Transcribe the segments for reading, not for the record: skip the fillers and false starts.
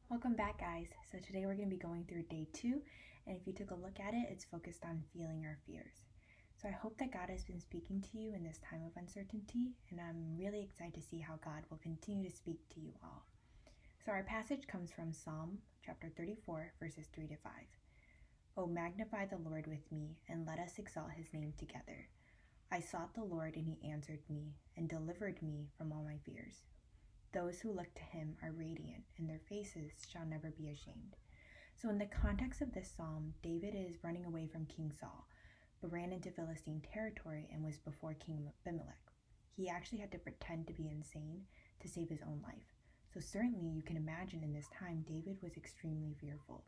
Welcome back, guys. So today we're going to be going through day 2, and if you took a look at it, it's focused on feeling our fears. So I hope that God has been speaking to you in this time of uncertainty, and I'm really excited to see how God will continue to speak to you all. So our passage comes from Psalm chapter 34, verses 3 to 5. Oh, magnify the Lord with me, and let us exalt his name together. I sought the Lord, and he answered me, and delivered me from all my fears. Those who look to him are radiant, and their faces shall never be ashamed. So in the context of this psalm, David is running away from King Saul, but ran into Philistine territory and was before King Abimelech. He actually had to pretend to be insane to save his own life. So certainly you can imagine in this time, David was extremely fearful.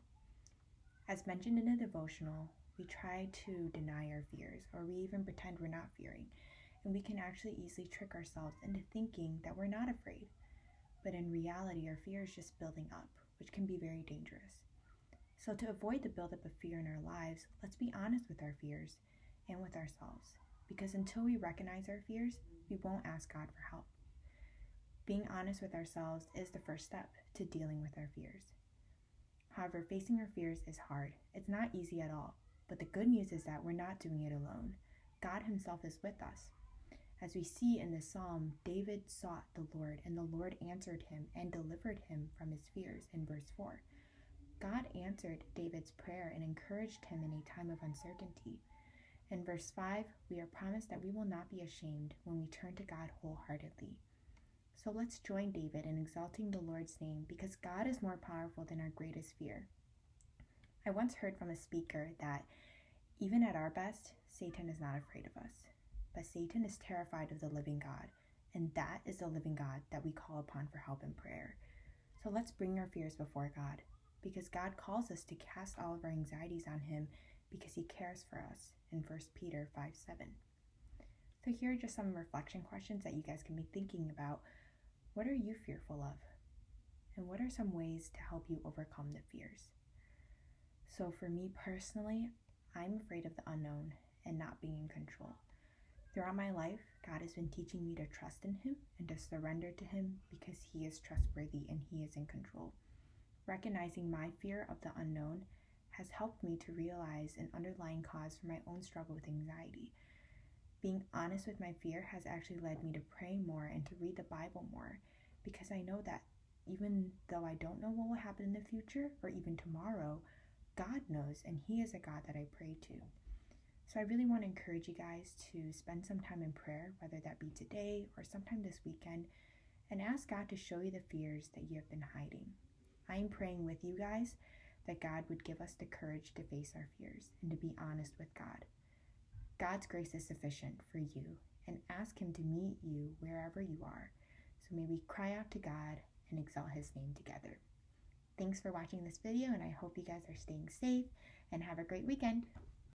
As mentioned in the devotional, we try to deny our fears, or we even pretend we're not fearing, and we can actually easily trick ourselves into thinking that we're not afraid. But in reality, our fear is just building up, which can be very dangerous. So to avoid the buildup of fear in our lives, let's be honest with our fears and with ourselves, because until we recognize our fears, we won't ask God for help. Being honest with ourselves is the first step to dealing with our fears. However, facing our fears is hard. It's not easy at all, but the good news is that we're not doing it alone. God himself is with us. As we see in this psalm, David sought the Lord, and the Lord answered him and delivered him from his fears in verse 4. God answered David's prayer and encouraged him in a time of uncertainty. In verse 5, we are promised that we will not be ashamed when we turn to God wholeheartedly. So let's join David in exalting the Lord's name, because God is more powerful than our greatest fear. I once heard from a speaker that even at our best, Satan is not afraid of us. But Satan is terrified of the living God, and that is the living God that we call upon for help in prayer. So let's bring our fears before God, because God calls us to cast all of our anxieties on him because he cares for us in 1 Peter 5:7. So here are just some reflection questions that you guys can be thinking about. What are you fearful of? And what are some ways to help you overcome the fears? So for me personally, I'm afraid of the unknown and not being in control. Throughout my life, God has been teaching me to trust in him and to surrender to him because he is trustworthy and he is in control. Recognizing my fear of the unknown has helped me to realize an underlying cause for my own struggle with anxiety. Being honest with my fear has actually led me to pray more and to read the Bible more, because I know that even though I don't know what will happen in the future or even tomorrow, God knows, and he is a God that I pray to. So I really want to encourage you guys to spend some time in prayer, whether that be today or sometime this weekend, and ask God to show you the fears that you have been hiding. I am praying with you guys that God would give us the courage to face our fears and to be honest with God. God's grace is sufficient for you, and ask him to meet you wherever you are. So may we cry out to God and exalt his name together. Thanks for watching this video, and I hope you guys are staying safe and have a great weekend.